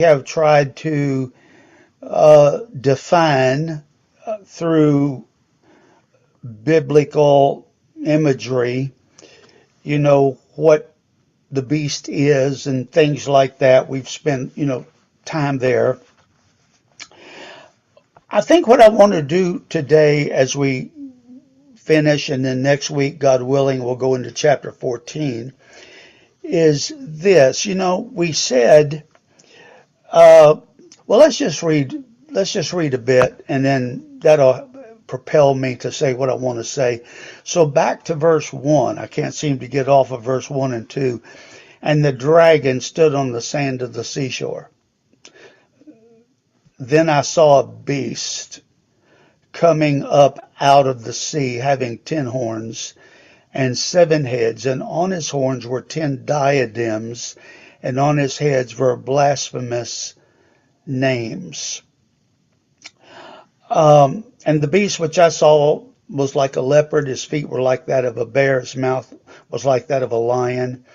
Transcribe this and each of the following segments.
have tried to define through biblical imagery, what the beast is and things like that. We've spent, time there. I think what I want to do today as we finish, and then next week, God willing, we'll go into chapter 14, is this. We said, well, let's just read a bit, and then that'll propel me to say what I want to say. So back to verse 1. I can't seem to get off of verse 1 and 2. And the dragon stood on the sand of the seashore. Then I saw a beast coming up out of the sea, having 10 horns and 7 heads, and on his horns were 10 diadems, and on his heads were blasphemous names. And the beast which I saw was like a leopard, his feet were like that of a bear, his mouth was like that of a lion.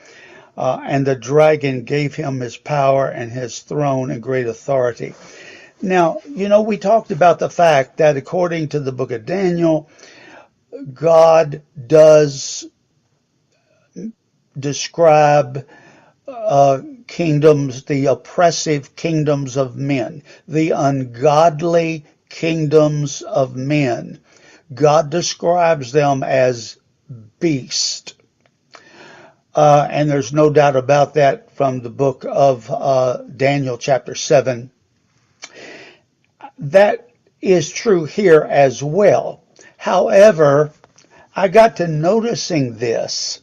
And the dragon gave him his power and his throne and great authority. Now, we talked about the fact that according to the book of Daniel, God does describe kingdoms, the oppressive kingdoms of men, the ungodly kingdoms of men. God describes them as beast. And there's no doubt about that from the book of Daniel chapter 7. That is true here as well. However, I got to noticing this,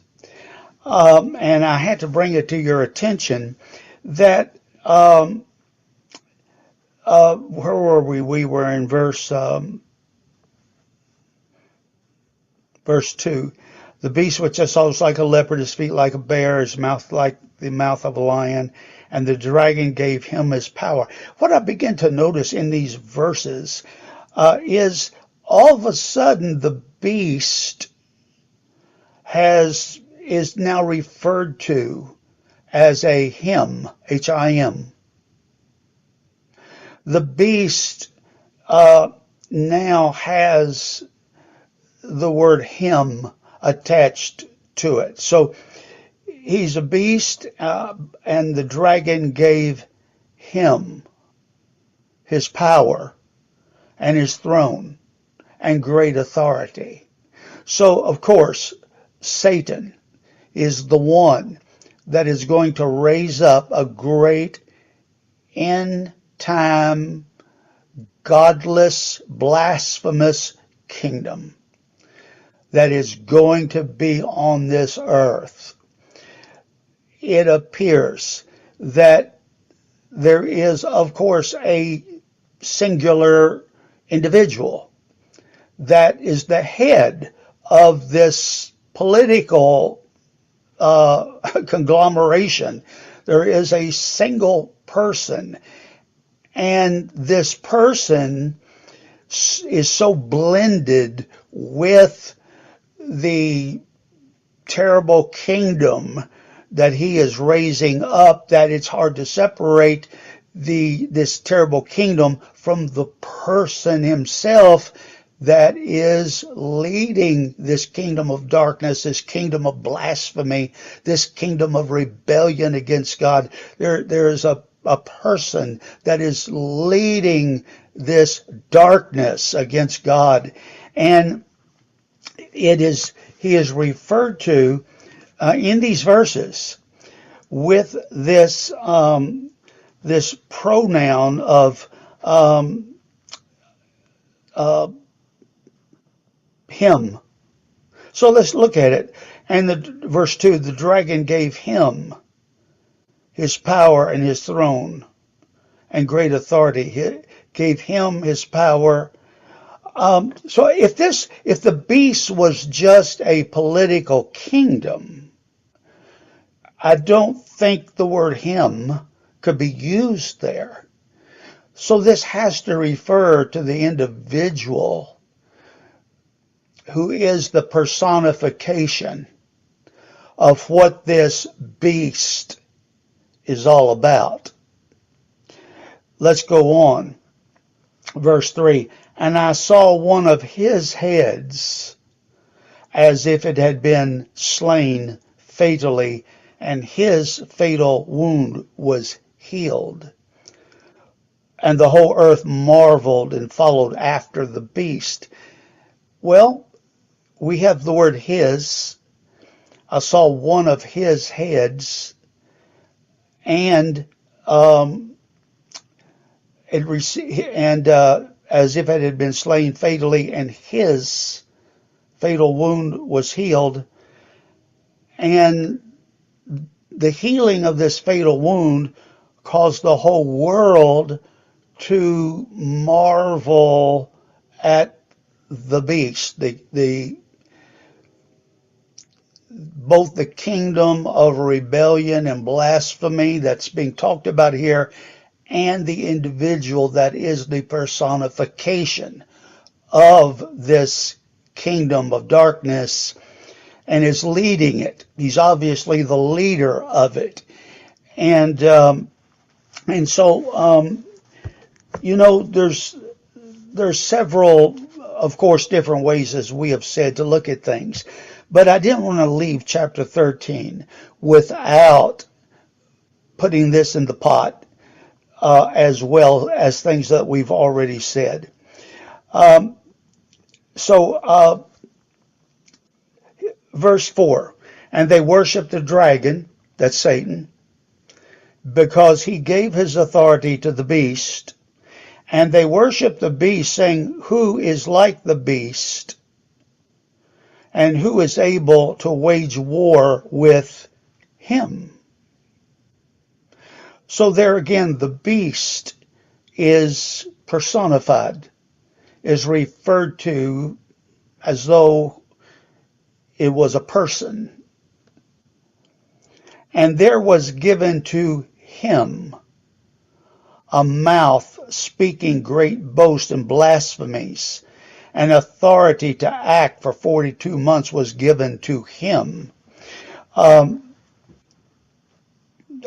and I had to bring it to your attention that, where were we? We were in verse 2. The beast which I saw was like a leopard, his feet like a bear, his mouth like the mouth of a lion, and the dragon gave him his power. What I begin to notice in these verses is all of a sudden the beast is now referred to as a him, H-I-M. The beast now has the word him attached to it. So he's a beast, and the dragon gave him his power and his throne and great authority. So, of course, Satan is the one that is going to raise up a great end-time, godless, blasphemous kingdom that is going to be on this earth. It appears that there is, of course, a singular individual that is the head of this political conglomeration. There is a single person, and this person is so blended with the terrible kingdom that he is raising up that it's hard to separate this terrible kingdom from the person himself that is leading this kingdom of darkness, this kingdom of blasphemy, this kingdom of rebellion against God. There is a person that is leading this darkness against God, and he is referred to in these verses with this this pronoun of him. So let's look at it. And verse 2, the dragon gave him his power and his throne and great authority. He gave him his power. So if the beast was just a political kingdom, I don't think the word him could be used there. So this has to refer to the individual who is the personification of what this beast is all about. let's go on. Verse 3, and I saw one of his heads as if it had been slain fatally, and his fatal wound was healed. And the whole earth marveled and followed after the beast. Well, we have the word his. I saw one of his heads, and as if it had been slain fatally, and his fatal wound was healed. And the healing of this fatal wound caused the whole world to marvel at the beast, both the kingdom of rebellion and blasphemy that's being talked about here, and the individual that is the personification of this kingdom of darkness and is leading it. He's obviously the leader of it. And so there's several, of course, different ways, as we have said, to look at things. But I didn't want to leave chapter 13 without putting this in the pot, as well as things that we've already said. Verse 4, and they worshiped the dragon, that's Satan, because he gave his authority to the beast. And they worshiped the beast, saying, who is like the beast, and who is able to wage war with him? So there again, the beast is personified, is referred to as though it was a person. And there was given to him a mouth speaking great boasts and blasphemies, and authority to act for 42 months was given to him.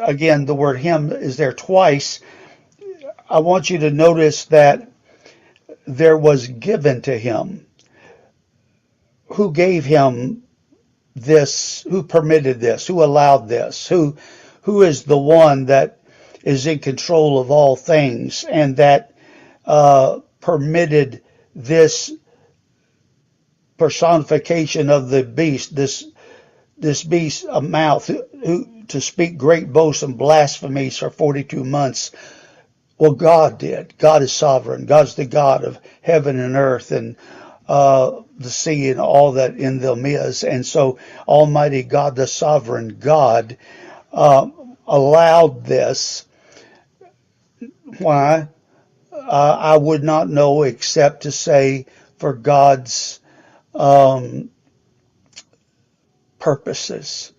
Again, the word him is there twice. I want you to notice that there was given to him. Who gave him this? Who permitted this? Who allowed this? Who is the one that is in control of all things, and that permitted this personification of the beast, this beast, a mouth, to speak great boasts and blasphemies for 42 months? Well, God did. God is sovereign. God's the God of heaven and earth and the sea and all that in them is. And so Almighty God, the sovereign God, allowed this. Why? I would not know, except to say for God's purposes,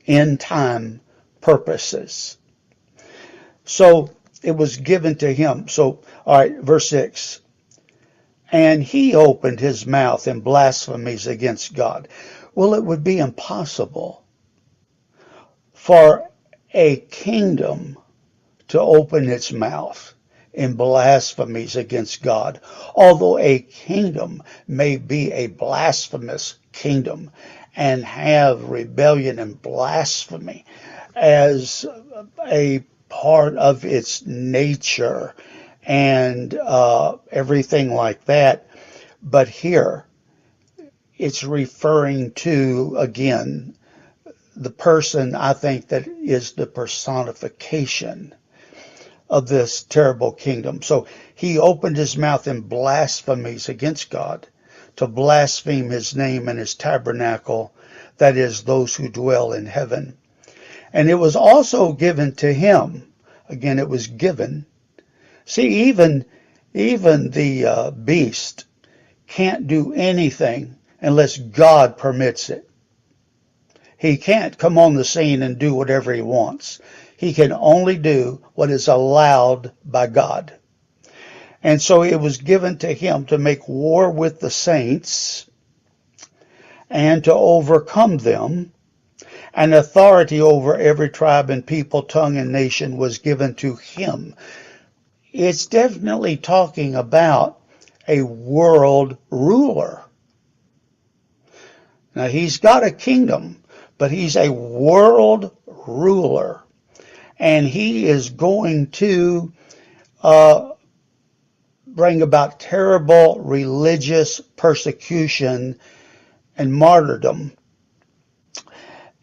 end time purposes. So it was given to him. So, all right, verse 6. And he opened his mouth in blasphemies against God. Well, it would be impossible for a kingdom to open its mouth in blasphemies against God. Although a kingdom may be a blasphemous kingdom and have rebellion and blasphemy as a part of its nature and everything like that. But here it's referring to, again, the person, I think, that is the personification of this terrible kingdom. So he opened his mouth in blasphemies against God, to blaspheme his name and his tabernacle, that is, those who dwell in heaven. And it was also given to him. Again, it was given. See, even the beast can't do anything unless God permits it. He can't come on the scene and do whatever he wants. He can only do what is allowed by God. And so it was given to him to make war with the saints and to overcome them. And authority over every tribe and people, tongue and nation was given to him. it's definitely talking about a world ruler. Now, he's got a kingdom, but he's a world ruler. And he is going to uh, bring about terrible religious persecution and martyrdom.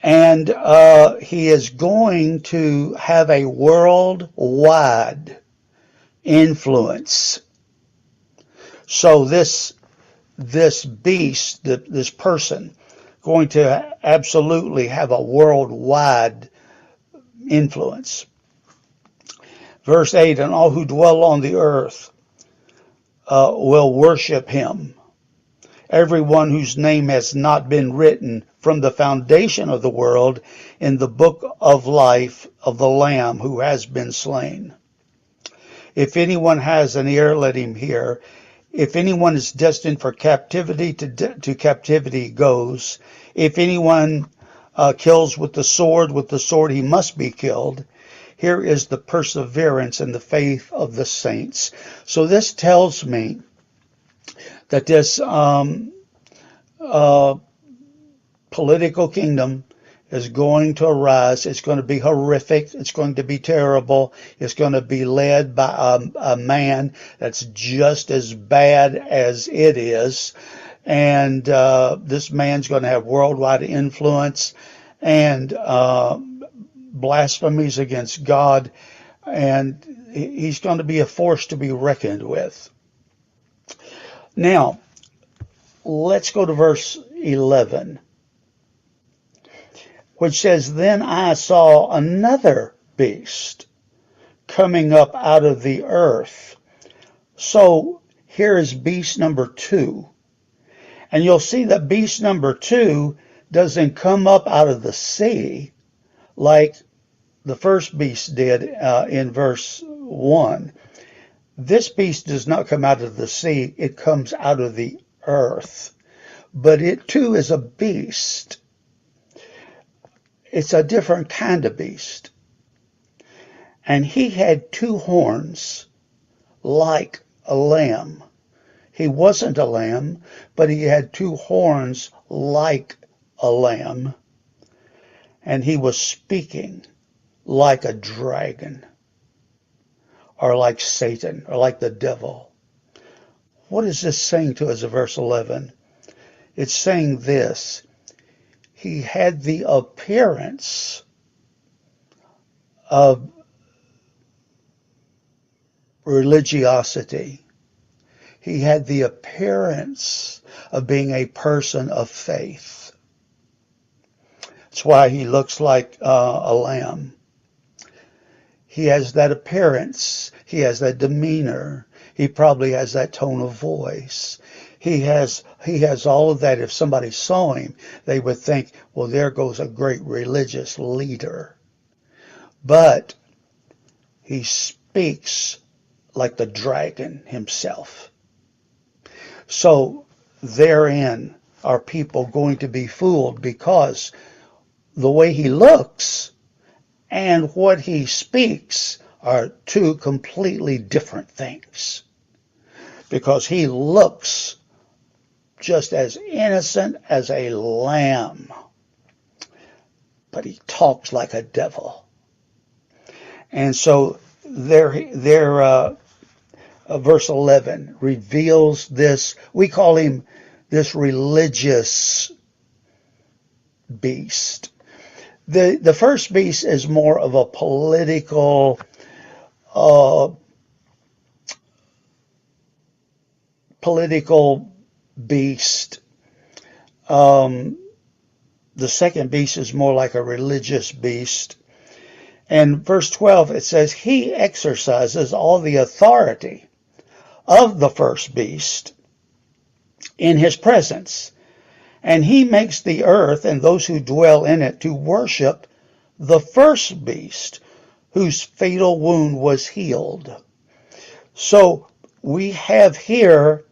And he is going to have a worldwide influence. So this beast, this person, going to absolutely have a worldwide influence. Verse 8, and all who dwell on the earth will worship him. Everyone whose name has not been written from the foundation of the world in the book of life of the Lamb who has been slain. If anyone has an ear, let him hear. If anyone is destined for captivity, to captivity goes. If anyone kills with the sword he must be killed. Here is the perseverance and the faith of the saints. So this tells me that this political kingdom is going to arise. It's going to be horrific. It's going to be terrible. It's going to be led by a man that's just as bad as it is. And this man's going to have worldwide influence and blasphemies against God. And he's going to be a force to be reckoned with. Now, let's go to verse 11, which says, Then I saw another beast coming up out of the earth. So here is beast number 2. And you'll see that beast number 2 doesn't come up out of the sea like the first beast did in verse 1. This beast does not come out of the sea. It comes out of the earth. But it too is a beast. It's a different kind of beast. And he had 2 horns like a lamb. He wasn't a lamb, but he had 2 horns like a lamb. And he was speaking like a dragon, or like Satan, or like the devil. What is this saying to us in verse 11? It's saying this. He had the appearance of religiosity. He had the appearance of being a person of faith. That's why he looks like a lamb. He has that appearance. He has that demeanor. He probably has that tone of voice. He has all of that. If somebody saw him, they would think, well, there goes a great religious leader. But he speaks like the dragon himself. So therein are people going to be fooled, because the way he looks and what he speaks are 2 completely different things. Because he looks just as innocent as a lamb, but he talks like a devil. And so verse 11 reveals this. We call him this religious beast. The first beast is more of a political beast. The second beast is more like a religious beast. And verse 12, it says, he exercises all the authority of the first beast in his presence. And he makes the earth and those who dwell in it to worship the first beast, whose fatal wound was healed. So we have here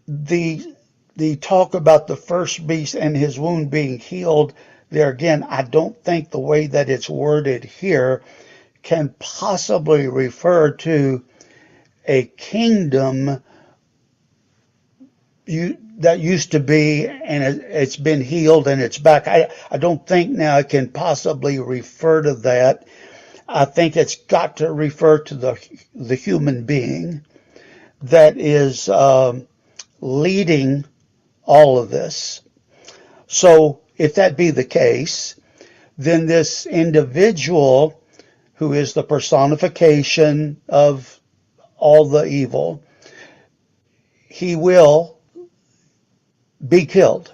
the talk about the first beast and his wound being healed. There again, I don't think the way that it's worded here can possibly refer to a kingdom that used to be, and it's been healed and it's back. I don't think now it can possibly refer to that. I think it's got to refer to the human being that is leading all of this. So if that be the case, then this individual who is the personification of all the evil, he will be killed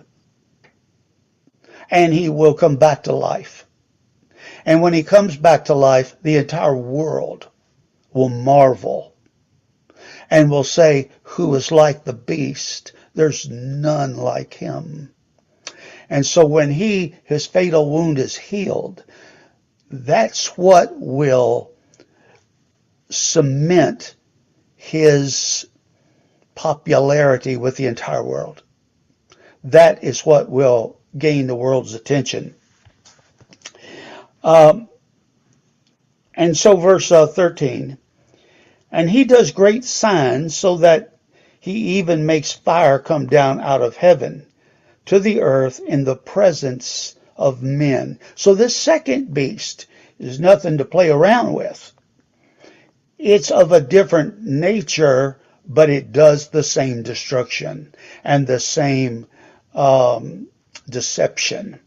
and he will come back to life. And when he comes back to life, the entire world will marvel and will say, who is like the beast? There's none like him. And so when his fatal wound is healed, that's what will cement his popularity with the entire world. That is what will gain the world's attention. And so verse 13, and he does great signs so that he even makes fire come down out of heaven to the earth in the presence of men. So this second beast is nothing to play around with. It's of a different nature, but it does the same destruction and the same deception.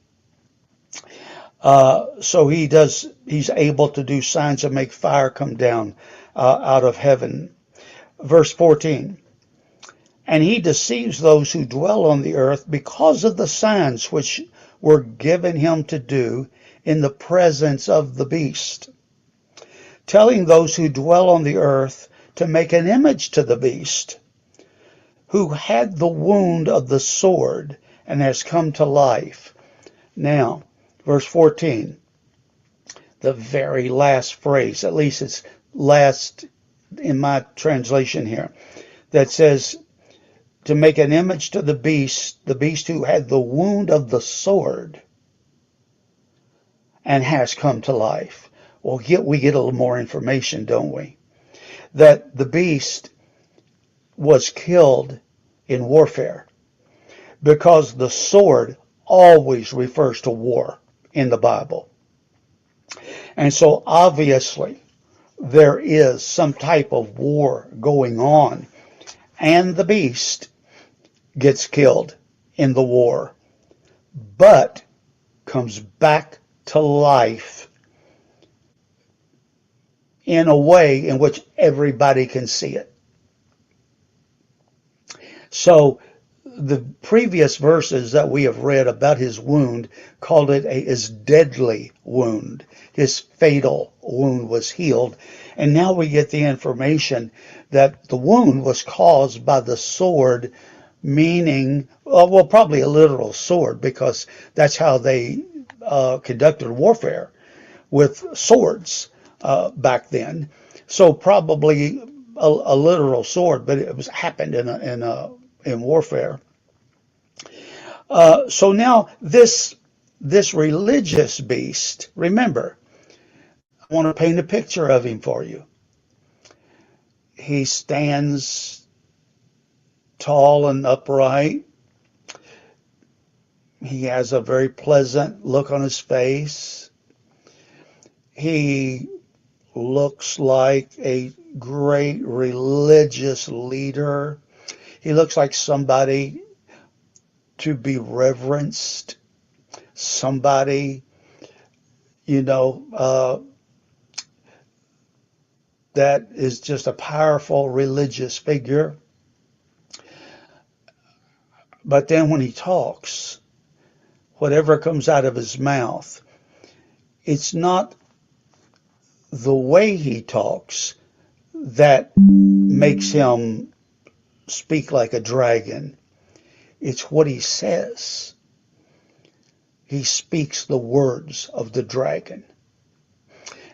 So he's able to do signs and make fire come down out of heaven. Verse 14, and he deceives those who dwell on the earth because of the signs which were given him to do in the presence of the beast, telling those who dwell on the earth to make an image to the beast, who had the wound of the sword and has come to life. Now, verse 14, the very last phrase, at least it's last in my translation here, that says to make an image to the beast who had the wound of the sword and has come to life. Well, we get a little more information, don't we? That the beast was killed in warfare, because the sword always refers to war in the Bible. And so obviously there is some type of war going on, and the beast gets killed in the war, but comes back to life in a way in which everybody can see it. So the previous verses that we have read about his wound called it his deadly wound. His fatal wound was healed. And now we get the information that the wound was caused by the sword, meaning, well, probably a literal sword, because that's how they conducted warfare, with swords back then. So probably a literal sword, but it happened in warfare. So now this religious beast, remember, I want to paint a picture of him for you. He stands tall and upright. He has a very pleasant look on his face. He looks like a great religious leader. He looks like somebody to be reverenced, somebody, that is just a powerful religious figure. But then when he talks, whatever comes out of his mouth, it's not the way he talks that makes him speak like a dragon. It's what he says. He speaks the words of the dragon.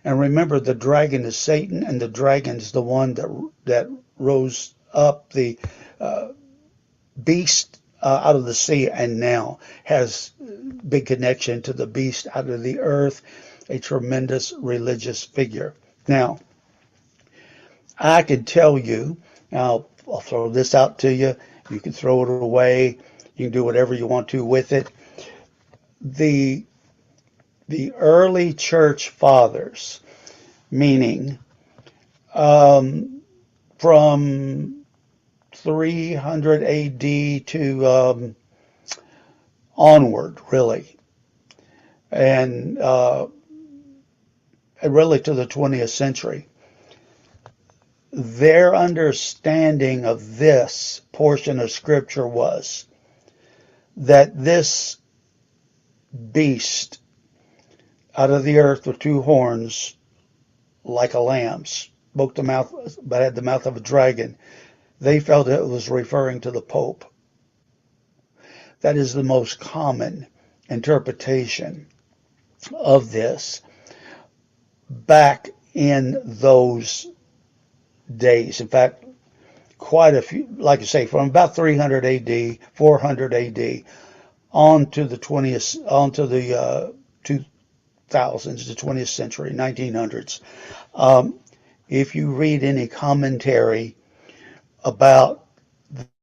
And remember, the dragon is Satan, and the dragon is the one that rose up, the beast out of the sea, and now has big connection to the beast out of the earth, a tremendous religious figure. Now, I could tell you, I'll throw this out to you. You can throw it away. You can do whatever you want to with it. The the early church fathers, meaning from 300 AD to onward, really, and really to the 20th century. Their understanding of this portion of Scripture was that this beast out of the earth with two horns like a lamb, spoke the mouth, but had the mouth of a dragon. They felt it was referring to the Pope. That is the most common interpretation of this back in those days. In fact, quite a few, like I say, from about 300 AD, 400 AD, on to the 20th, on to the 2000s, the 20th century, 1900s. If you read any commentary about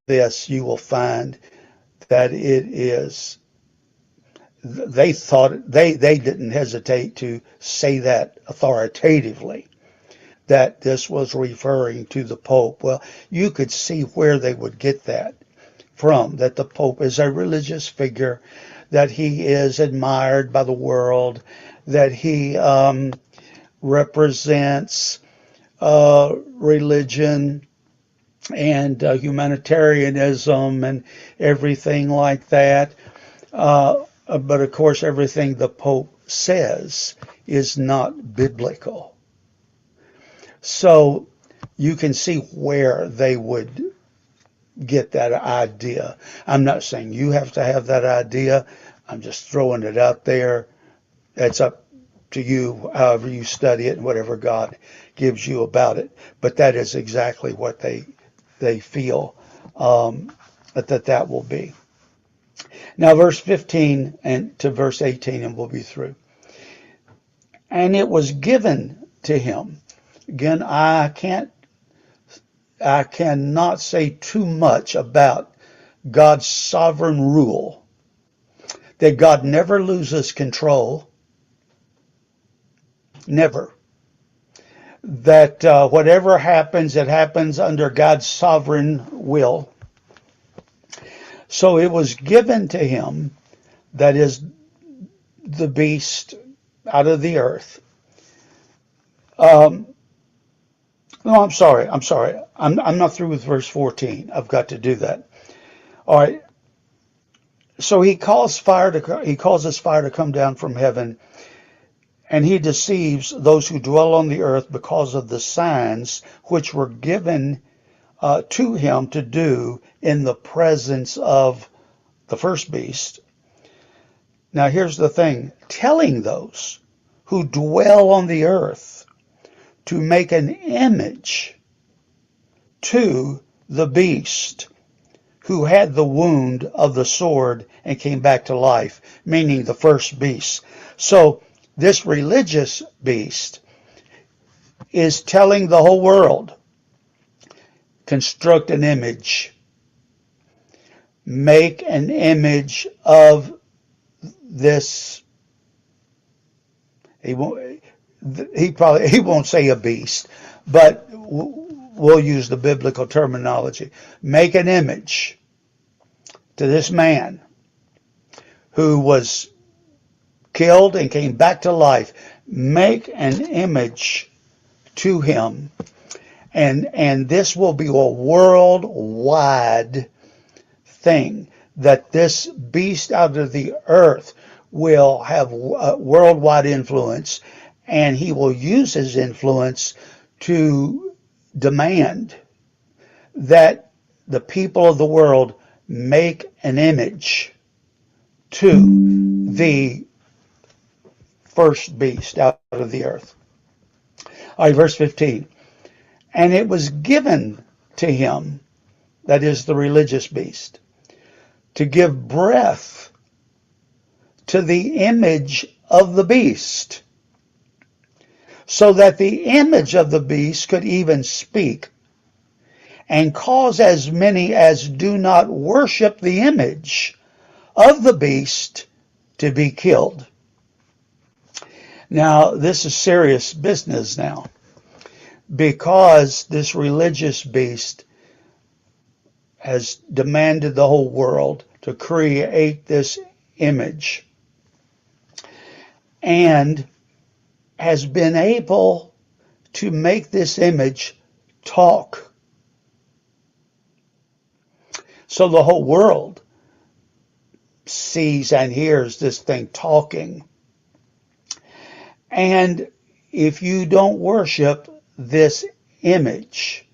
this, you will find that it is, they thought, they didn't hesitate to say that authoritatively, that this was referring to the Pope. Well, you could see where they would get that from, that the Pope is a religious figure, that he is admired by the world, that he represents religion and humanitarianism and everything like that. But of course, everything the Pope says is not biblical. So you can see where they would get that idea. I'm not saying you have to have that idea. I'm just throwing it out there. It's up to you, however you study it and whatever God gives you about it. But that is exactly what they feel that will be. Now, verse 15 and to verse 18, and we'll be through. And it was given to him. Again, I cannot say too much about God's sovereign rule, that God never loses control, never. That whatever happens, it happens under God's sovereign will. So it was given to him, that is the beast out of the earth. No, I'm sorry. I'm not through with verse 14. I've got to do that. All right. So he causes fire to come down from heaven, and he deceives those who dwell on the earth because of the signs which were given to him to do in the presence of the first beast. Now here's the thing, telling those who dwell on the earth to make an image to the beast who had the wound of the sword and came back to life, meaning the first beast. So this religious beast is telling the whole world, construct an image, make an image of this. He won't say a beast, but we'll use the biblical terminology. Make an image to this man who was killed and came back to life. Make an image to him, and this will be a worldwide thing, that this beast out of the earth will have worldwide influence, and he will use his influence to demand that the people of the world make an image to the first beast out of the earth. All right, verse 15. And it was given to him, that is the religious beast, to give breath to the image of the beast, so that the image of the beast could even speak, and cause as many as do not worship the image of the beast to be killed. Now, this is serious business now, because this religious beast has demanded the whole world to create this image, and has been able to make this image talk. So the whole world sees and hears this thing talking. And if you don't worship this image,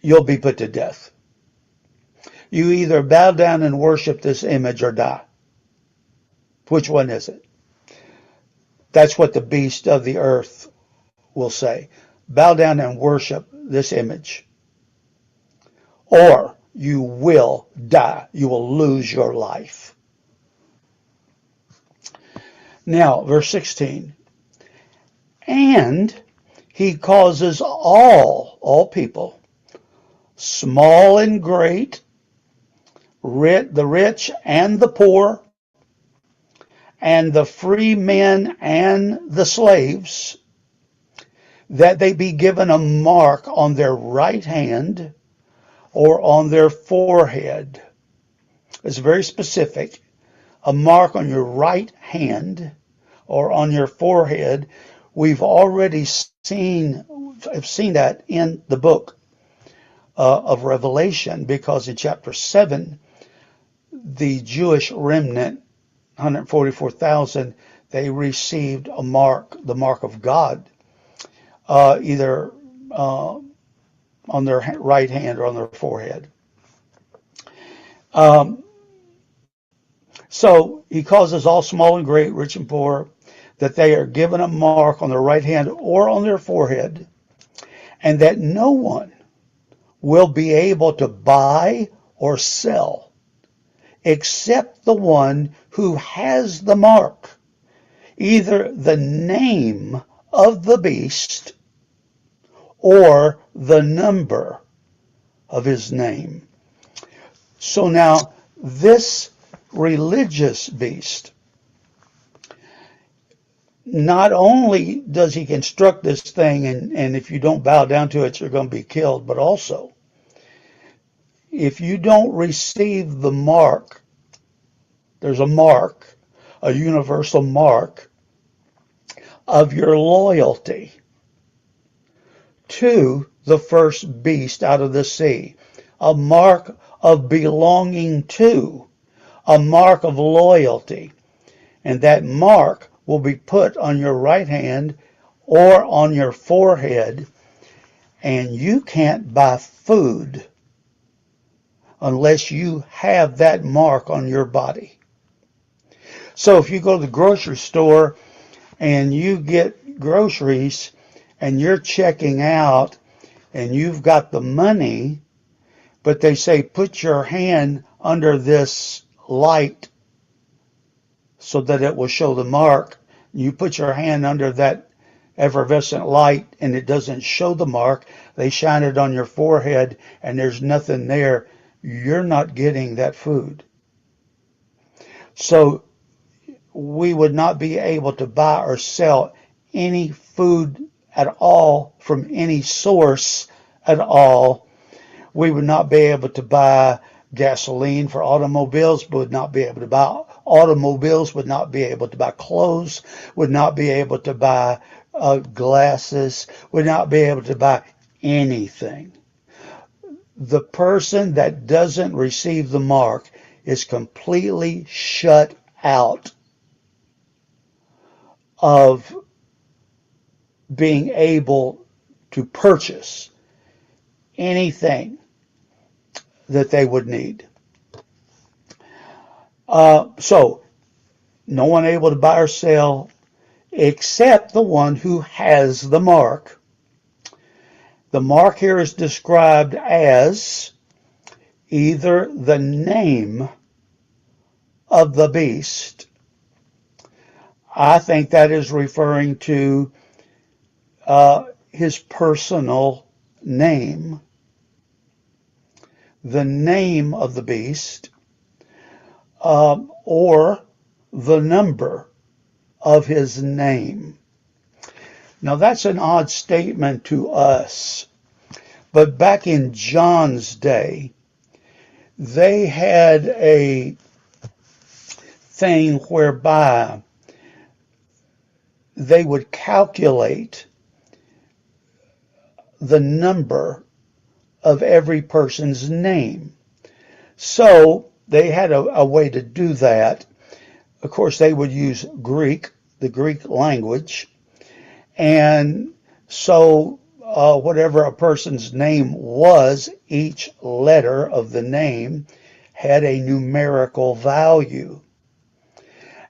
you'll be put to death. You either bow down and worship this image or die. Which one is it? That's what the beast of the earth will say. Bow down and worship this image, or you will die. You will lose your life. Now, verse 16. And he causes all people, small and great, the rich and the poor, and the free men and the slaves, that they be given a mark on their right hand or on their forehead. It's very specific. A mark on your right hand or on your forehead. We've already seen that in the book of Revelation, because in chapter 7, the Jewish remnant, 144,000, they received a mark, the mark of God, either on their right hand or on their forehead. So he causes all small and great, rich and poor, that they are given a mark on their right hand or on their forehead, and that no one will be able to buy or sell except the one who has the mark, either the name of the beast or the number of his name. So now, this religious beast, not only does he construct this thing, and if you don't bow down to it, you're going to be killed, but also, if you don't receive the mark, there's a mark, a universal mark of your loyalty to the first beast out of the sea, a mark of belonging to, a mark of loyalty. And that mark will be put on your right hand or on your forehead, and you can't buy food unless you have that mark on your body. So if you go to the grocery store and you get groceries and you're checking out and you've got the money, but they say put your hand under this light so that it will show the mark. You put your hand under that effervescent light and it doesn't show the mark. They shine it on your forehead and there's nothing there. You're not getting that food. So we would not be able to buy or sell any food at all from any source at all. We would not be able to buy gasoline for automobiles, would not be able to buy automobiles, would not be able to buy clothes, would not be able to buy glasses, would not be able to buy anything. The person that doesn't receive the mark is completely shut out of being able to purchase anything that they would need. So, no one able to buy or sell except the one who has the mark. The mark here is described as either the name of the beast. I think that is referring to his personal name, the name of the beast, or the number of his name. Now, that's an odd statement to us, but back in John's day, they had a thing whereby they would calculate the number of every person's name. So they had a way to do that. Of course, they would use Greek, the Greek language. And so whatever a person's name was, each letter of the name had a numerical value.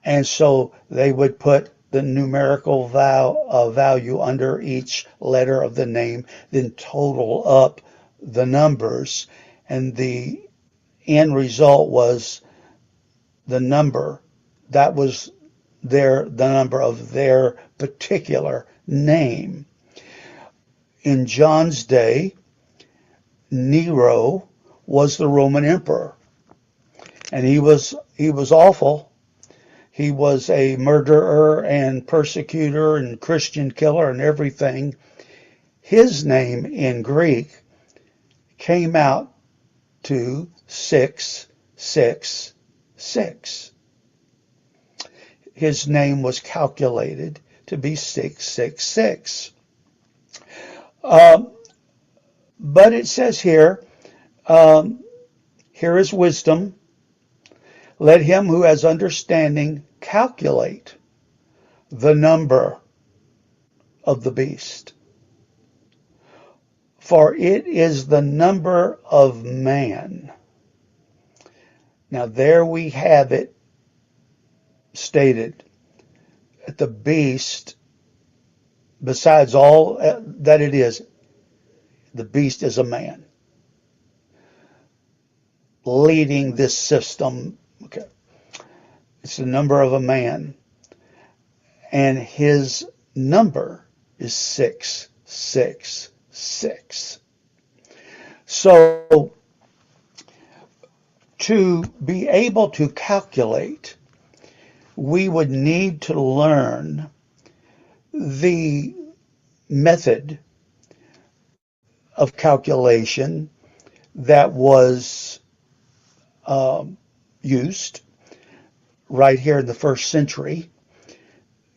And so they would put the numerical value under each letter of the name, then total up the numbers, and the end result was the number. That was the number of their particular name. In John's day, Nero was the Roman emperor, and he was awful. He was a murderer and persecutor and Christian killer and everything. His name in Greek came out to 666. His name was calculated to be 666. But it says here, here is wisdom. Let him who has understanding calculate the number of the beast. For it is the number of man. Now there we have it stated. The beast, besides all that it is, the beast is a man leading this system. Okay. It's the number of a man. And his number is 666. So to be able to calculate, we would need to learn the method of calculation that was used right here in the first century.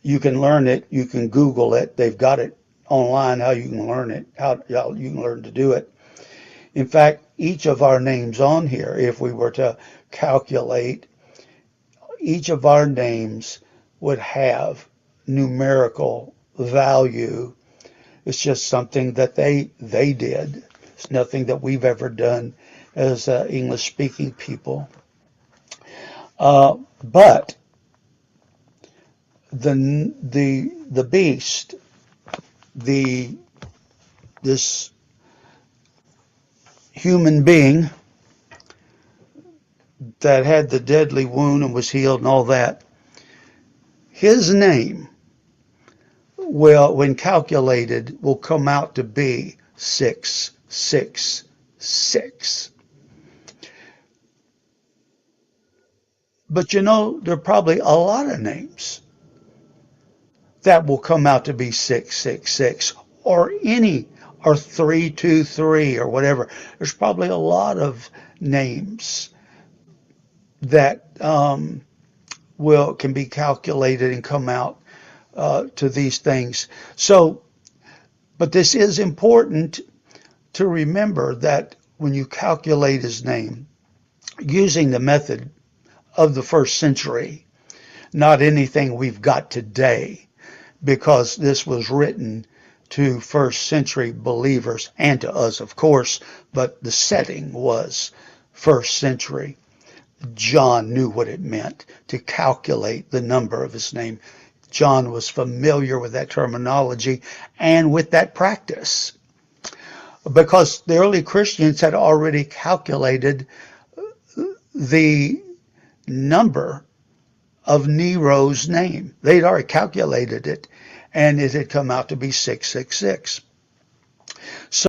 You can learn it. You can Google it. They've got it online how you can learn it, how you can learn to do it. In fact, each of our names on here, if we were to calculate, each of our names would have numerical value. It's just something that they did. It's nothing that we've ever done as English-speaking people. But the beast, this human being that had the deadly wound and was healed and all that, his name will, when calculated, will come out to be 666. But you know, there are probably a lot of names that will come out to be 666 or 323 or whatever. There's probably a lot of names that can be calculated and come out to these things. So, but this is important to remember that when you calculate his name using the method of the first century, not anything we've got today, because this was written to first century believers and to us, of course, but the setting was first century. John knew what it meant to calculate the number of his name. John was familiar with that terminology and with that practice, because the early Christians had already calculated the number of Nero's name. They'd already calculated it, and it had come out to be 666.